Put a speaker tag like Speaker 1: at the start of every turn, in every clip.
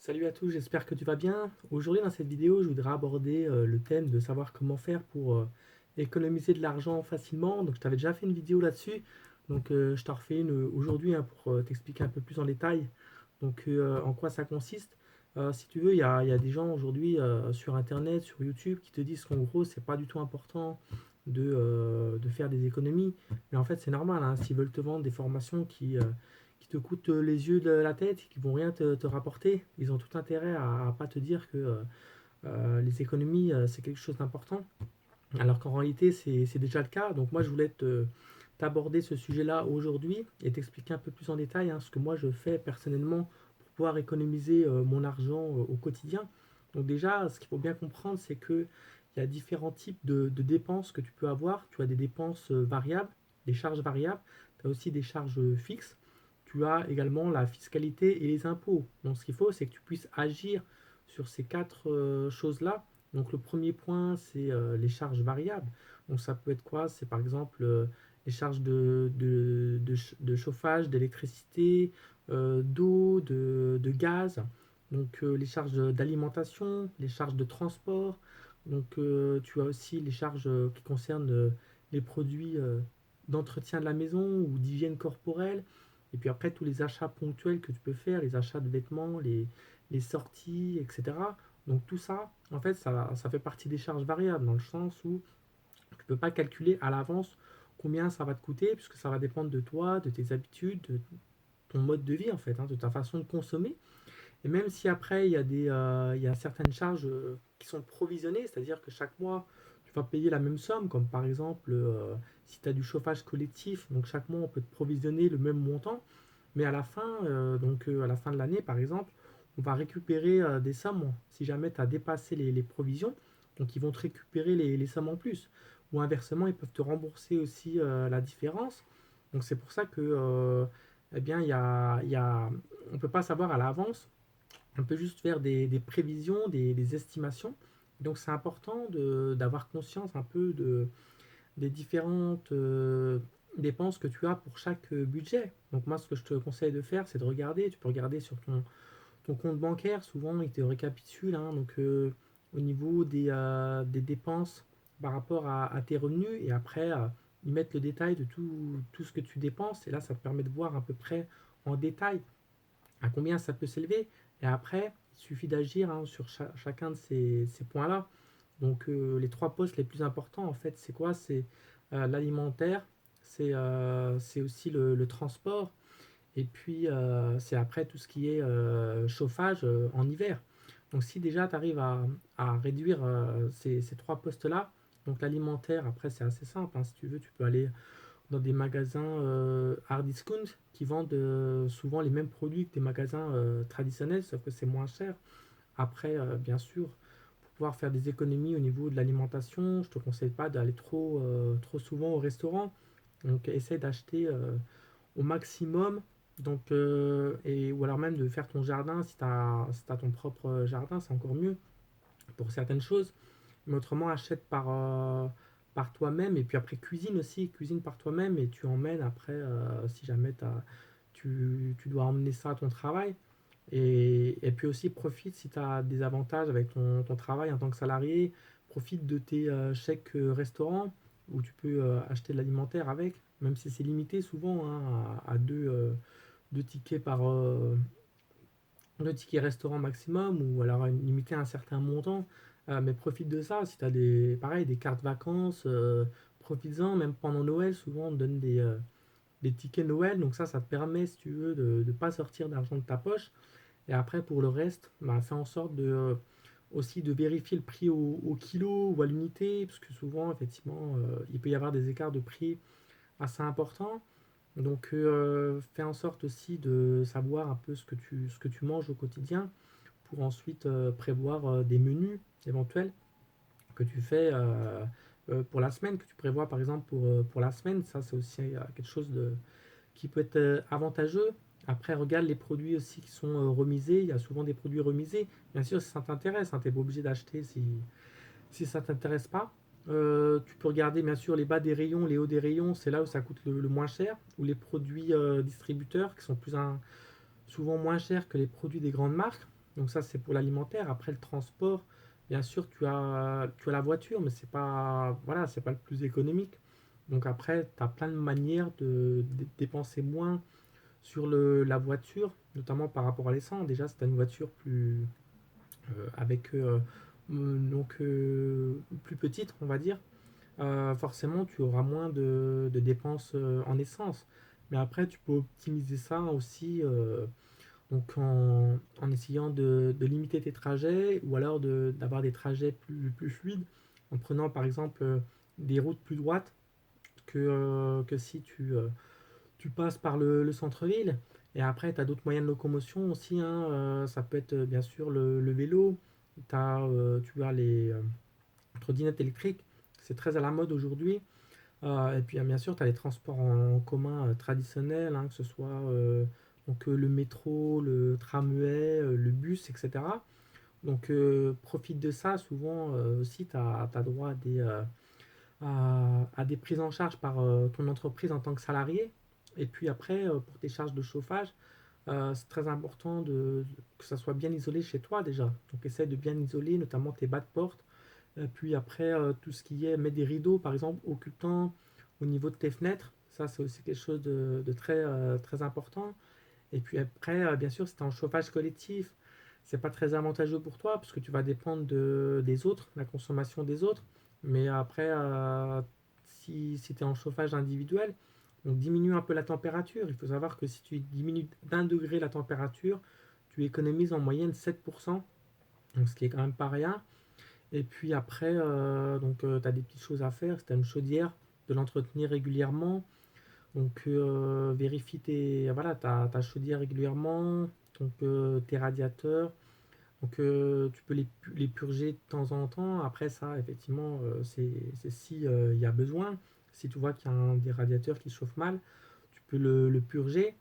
Speaker 1: Salut à tous, j'espère que tu vas bien. Aujourd'hui dans cette vidéo, je voudrais aborder le thème de savoir comment faire pour économiser de l'argent facilement. Donc je t'avais déjà fait une vidéo là-dessus, donc je t'en refais une aujourd'hui hein, pour t'expliquer un peu plus en détail en quoi ça consiste. Si tu veux, il y a des gens aujourd'hui sur Internet, sur YouTube, qui te disent qu'en gros, c'est pas du tout important de faire des économies. Mais en fait, c'est normal, hein, s'ils veulent te vendre des formations qui te coûtent les yeux de la tête, qui vont rien te rapporter, ils ont tout intérêt à pas te dire que les économies, c'est quelque chose d'important. Alors qu'en réalité, c'est déjà le cas. Donc moi, je voulais t'aborder ce sujet-là aujourd'hui et t'expliquer un peu plus en détail hein, ce que moi je fais personnellement pour pouvoir économiser mon argent au quotidien. Donc déjà, ce qu'il faut bien comprendre, c'est que il y a différents types de dépenses que tu peux avoir. Tu as des dépenses variables, des charges variables, tu as aussi des charges fixes. Tu as également la fiscalité et les impôts. Donc ce qu'il faut, c'est que tu puisses agir sur ces quatre choses-là. Donc le premier point, c'est les charges variables. Donc ça peut être quoi? C'est par exemple les charges de chauffage, d'électricité, d'eau, de gaz. Donc les charges d'alimentation, les charges de transport. Donc tu as aussi les charges qui concernent les produits d'entretien de la maison ou d'hygiène corporelle. Et puis après, tous les achats ponctuels que tu peux faire, les achats de vêtements, les sorties, etc. Donc tout ça, en fait, ça fait partie des charges variables, dans le sens où tu ne peux pas calculer à l'avance combien ça va te coûter, puisque ça va dépendre de toi, de tes habitudes, de ton mode de vie, en fait, hein, de ta façon de consommer. Et même si après, il y a certaines charges qui sont provisionnées, c'est-à-dire que chaque mois, tu vas payer la même somme, comme par exemple si tu as du chauffage collectif, donc chaque mois, on peut te provisionner le même montant, mais à la fin, à la fin de l'année, par exemple, on va récupérer des sommes si jamais tu as dépassé les provisions, donc ils vont te récupérer les sommes en plus. Ou inversement, ils peuvent te rembourser aussi la différence. Donc c'est pour ça que, eh bien, on ne peut pas savoir à l'avance, on peut juste faire des prévisions, des estimations. Donc c'est important d'avoir conscience un peu des différentes dépenses que tu as pour chaque budget. Donc moi ce que je te conseille de faire c'est de regarder, tu peux regarder sur ton compte bancaire, souvent il te récapitule hein, au niveau des dépenses par rapport à tes revenus et après ils mettent le détail de tout ce que tu dépenses et là ça te permet de voir à peu près en détail à combien ça peut s'élever. Et après, il suffit d'agir hein, sur chacun de ces points-là. Donc les trois postes les plus importants, en fait, c'est quoi? C'est l'alimentaire, c'est aussi le transport, et puis c'est après tout ce qui est chauffage en hiver. Donc si déjà tu arrives à réduire ces trois postes-là, donc l'alimentaire, après c'est assez simple, hein, si tu veux, tu peux aller dans des magasins hard discount qui vendent souvent les mêmes produits que des magasins traditionnels, sauf que c'est moins cher. Après, bien sûr, pour pouvoir faire des économies au niveau de l'alimentation, je ne te conseille pas d'aller trop souvent au restaurant. Donc, essaie d'acheter au maximum. Ou alors même de faire ton jardin, si t'as ton propre jardin, c'est encore mieux pour certaines choses. Mais autrement, achète par toi-même et puis après cuisine aussi, cuisine par toi-même et tu emmènes après si jamais tu dois emmener ça à ton travail. Et puis aussi profite si tu as des avantages avec ton travail en tant que salarié, profite de tes chèques restaurants où tu peux acheter de l'alimentaire avec, même si c'est limité souvent hein, à deux tickets deux tickets restaurant maximum ou alors limité à un certain montant. Mais profite de ça. Si tu as pareil, des cartes vacances, profites-en. Même pendant Noël, souvent on te donne des tickets Noël. Donc ça te permet, si tu veux, de ne pas sortir d'argent de ta poche. Et après, pour le reste, bah, fais en sorte aussi de vérifier le prix au kilo ou à l'unité. Parce que souvent, effectivement, il peut y avoir des écarts de prix assez importants. Donc, fais en sorte aussi de savoir un peu ce que tu manges au quotidien pour ensuite prévoir des menus éventuels que tu fais pour la semaine, que tu prévois par exemple pour la semaine. Ça, c'est aussi quelque chose qui peut être avantageux. Après, regarde les produits aussi qui sont remisés. Il y a souvent des produits remisés. Bien sûr, si ça t'intéresse, hein, tu n'es pas obligé d'acheter si ça t'intéresse pas. Tu peux regarder bien sûr les bas des rayons, les hauts des rayons, c'est là où ça coûte le moins cher, ou les produits distributeurs qui sont souvent moins chers que les produits des grandes marques. Donc ça, c'est pour l'alimentaire. Après, le transport, bien sûr, tu as la voiture, mais c'est pas, voilà, c'est pas le plus économique. Donc après, tu as plein de manières de dépenser moins sur la voiture, notamment par rapport à l'essence. Déjà, si tu as une voiture avec plus petite, on va dire, forcément, tu auras moins de dépenses en essence. Mais après, tu peux optimiser ça aussi donc en essayant de limiter tes trajets ou alors d'avoir des trajets plus fluides en prenant par exemple des routes plus droites que si tu passes par le centre-ville. Et après, tu as d'autres moyens de locomotion aussi, hein, ça peut être bien sûr le vélo. Tu as les trottinettes électriques, c'est très à la mode aujourd'hui. Et puis bien sûr, tu as les transports en commun traditionnels, hein, que ce soit le métro, le tramway, le bus, etc. Donc profite de ça. Souvent aussi, tu as droit à des prises en charge par ton entreprise en tant que salarié. Et puis après, pour tes charges de chauffage, c'est très important que ça soit bien isolé chez toi déjà. Donc essaie de bien isoler, notamment tes bas de porte. Puis après, tout ce qui est mettre des rideaux, par exemple, occultants au niveau de tes fenêtres. Ça, c'est aussi quelque chose de très important. Et puis après, bien sûr, si tu es en chauffage collectif, c'est pas très avantageux pour toi parce que tu vas dépendre des autres, la consommation des autres. Mais après, si tu es en chauffage individuel, on diminue un peu la température. Il faut savoir que si tu diminues d'1 degré la température, tu économises en moyenne 7%, donc ce qui est quand même pas rien. Et puis après, tu as des petites choses à faire. Si tu as une chaudière, de l'entretenir régulièrement. Donc vérifie ta chaudière régulièrement, donc, tes radiateurs. Donc tu peux les purger de temps en temps. Après ça, effectivement, c'est si il y a besoin. Si tu vois qu'il y a des radiateurs qui chauffent mal, tu peux le purger.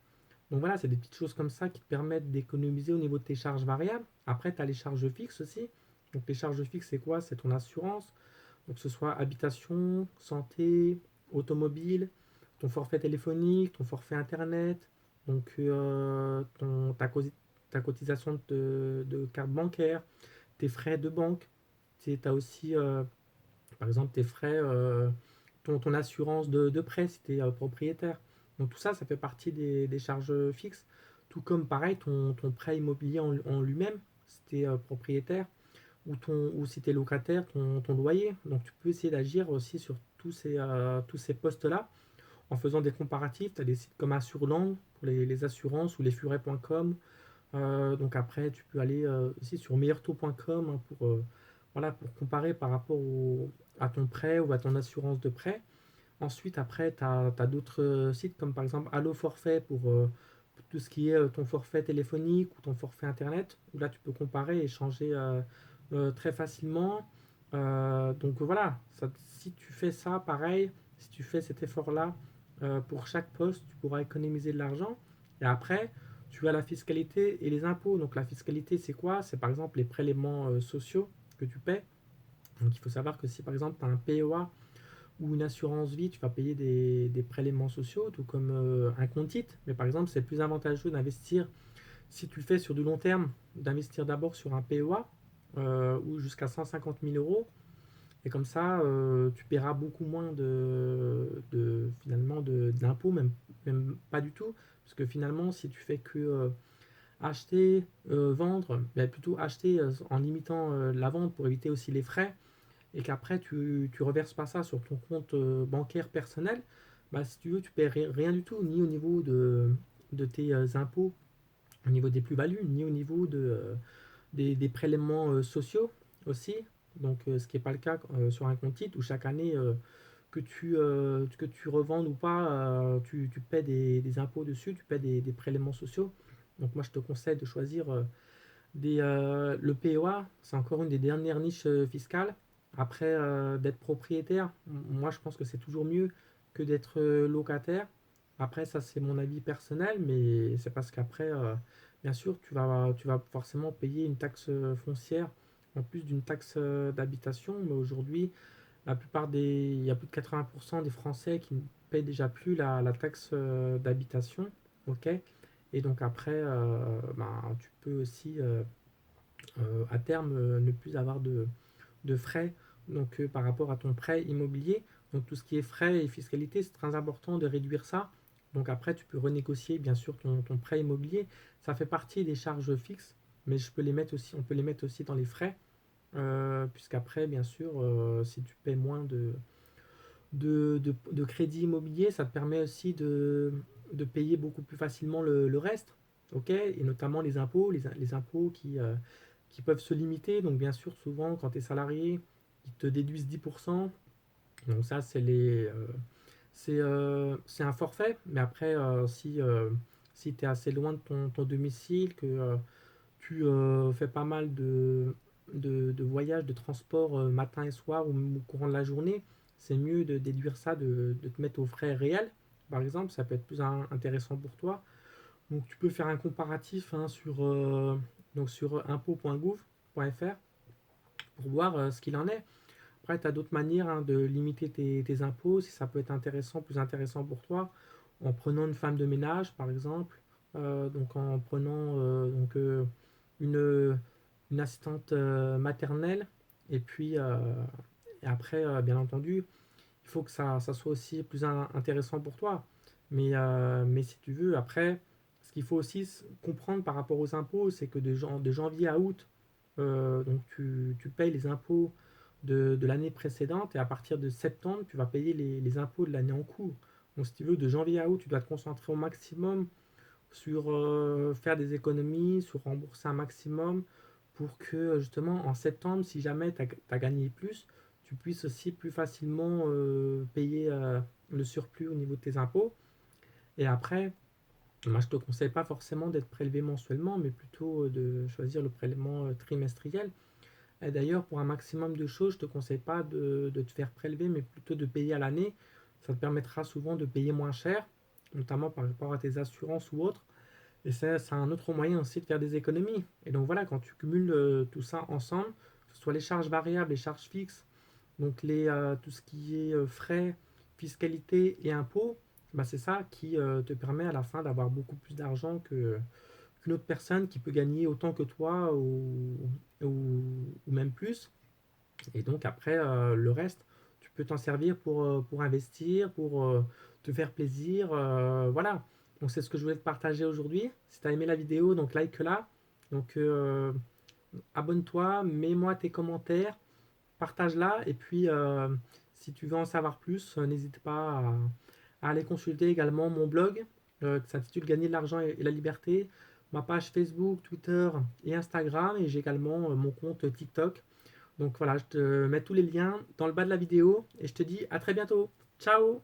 Speaker 1: Donc voilà, c'est des petites choses comme ça qui te permettent d'économiser au niveau de tes charges variables. Après, tu as les charges fixes aussi. Donc les charges fixes, c'est quoi? C'est ton assurance. Donc que ce soit habitation, santé, automobile, ton forfait téléphonique, ton forfait internet, donc ta cotisation de carte bancaire, tes frais de banque. Tu as aussi, par exemple, tes frais, ton assurance de prêt si tu es propriétaire. Donc tout ça, ça fait partie des charges fixes. Tout comme, pareil, ton prêt immobilier en lui-même, si tu es propriétaire ou si tu es locataire, ton loyer. Donc tu peux essayer d'agir aussi sur tous ces postes-là en faisant des comparatifs. Tu as des sites comme Assurland pour les assurances ou lesfurets.com. Donc après, tu peux aller aussi sur meilleurtaux.com hein, pour comparer par rapport à ton prêt ou à ton assurance de prêt. Ensuite, après, tu as d'autres sites comme par exemple Allo Forfait pour tout ce qui est ton forfait téléphonique ou ton forfait internet, où là tu peux comparer et changer très facilement. Donc voilà, si tu fais ça, pareil, si tu fais cet effort-là, pour chaque poste, tu pourras économiser de l'argent. Et après, tu as la fiscalité et les impôts. Donc la fiscalité, c'est quoi? C'est par exemple les prélèvements sociaux que tu paies. Donc il faut savoir que si par exemple tu as un PEA ou une assurance vie, tu vas payer des prélèvements sociaux, tout comme un compte titre. Mais par exemple, c'est plus avantageux d'investir, si tu le fais sur du long terme, d'investir d'abord sur un PEA ou jusqu'à 150 000 euros. Et comme ça, tu paieras beaucoup moins finalement d'impôts, même pas du tout. Parce que finalement, si tu fais que acheter, vendre, mais plutôt acheter en limitant la vente pour éviter aussi les frais, et qu'après tu reverses pas ça sur ton compte bancaire personnel, bah, si tu veux, tu paies rien du tout, ni au niveau de tes impôts, au niveau des plus-values, ni au niveau des prélèvements sociaux aussi. Donc, ce qui n'est pas le cas sur un compte titre où chaque année, que tu revendes ou pas, tu paies des impôts dessus, tu paies des prélèvements sociaux. Donc, moi, je te conseille de choisir le PEA, c'est encore une des dernières niches fiscales. Après, d'être propriétaire, moi je pense que c'est toujours mieux que d'être locataire. Après, ça c'est mon avis personnel, mais c'est parce qu'après, bien sûr, tu vas forcément payer une taxe foncière en plus d'une taxe d'habitation. Mais aujourd'hui, il y a plus de 80% des Français qui ne payent déjà plus la taxe d'habitation. Ok. Et donc après, ben, tu peux aussi à terme ne plus avoir de frais donc, par rapport à ton prêt immobilier. Donc tout ce qui est frais et fiscalité, c'est très important de réduire ça. Donc après, tu peux renégocier bien sûr ton prêt immobilier. Ça fait partie des charges fixes, mais on peut les mettre aussi dans les frais, puisqu'après, bien sûr, si tu paies moins de crédit immobilier, ça te permet aussi de payer beaucoup plus facilement le reste, ok? Et notamment les impôts, les impôts qui peuvent se limiter. Donc bien sûr, souvent, quand tu es salarié, ils te déduisent 10%. Donc ça, c'est un forfait. Mais après, si tu es assez loin de ton domicile, que tu fais pas mal de voyages, de transport matin et soir ou au courant de la journée, c'est mieux de déduire ça, de te mettre aux frais réels. Par exemple, ça peut être plus intéressant pour toi. Donc tu peux faire un comparatif hein, sur impôt.gouv.fr pour voir ce qu'il en est. Après, tu as d'autres manières hein, de limiter tes impôts, si ça peut être intéressant, plus intéressant pour toi, en prenant une femme de ménage, par exemple, donc en prenant une, une assistante maternelle, et puis et après, bien entendu, il faut que ça soit aussi plus intéressant pour toi. Mais si tu veux, après, ce qu'il faut aussi comprendre par rapport aux impôts, c'est que de janvier à août, donc tu payes les impôts de l'année précédente et à partir de septembre, tu vas payer les impôts de l'année en cours. Donc si tu veux, de janvier à août, tu dois te concentrer au maximum sur faire des économies, sur rembourser un maximum pour que justement en septembre, si jamais tu as gagné plus, tu puisses aussi plus facilement payer le surplus au niveau de tes impôts. Et après, moi je te conseille pas forcément d'être prélevé mensuellement, mais plutôt de choisir le prélèvement trimestriel. Et d'ailleurs, pour un maximum de choses, je te conseille pas de te faire prélever, mais plutôt de payer à l'année. Ça te permettra souvent de payer moins cher, notamment par rapport à tes assurances ou autres. Et c'est un autre moyen aussi de faire des économies. Et donc voilà, quand tu cumules tout ça ensemble, que ce soit les charges variables, les charges fixes, donc tout ce qui est frais, fiscalité et impôts, bah c'est ça qui te permet à la fin d'avoir beaucoup plus d'argent qu'une autre personne qui peut gagner autant que toi ou même plus. Et donc après, le reste, tu peux t'en servir pour investir, pour te faire plaisir. Voilà. Donc c'est ce que je voulais te partager aujourd'hui. Si tu as aimé la vidéo, donc like-la. Donc abonne-toi, mets-moi tes commentaires, partage-la. Et puis si tu veux en savoir plus, n'hésite pas à aller consulter également mon blog qui s'intitule Gagner de l'argent et la liberté, ma page Facebook, Twitter et Instagram. Et j'ai également mon compte TikTok. Donc voilà, je te mets tous les liens dans le bas de la vidéo et je te dis à très bientôt. Ciao!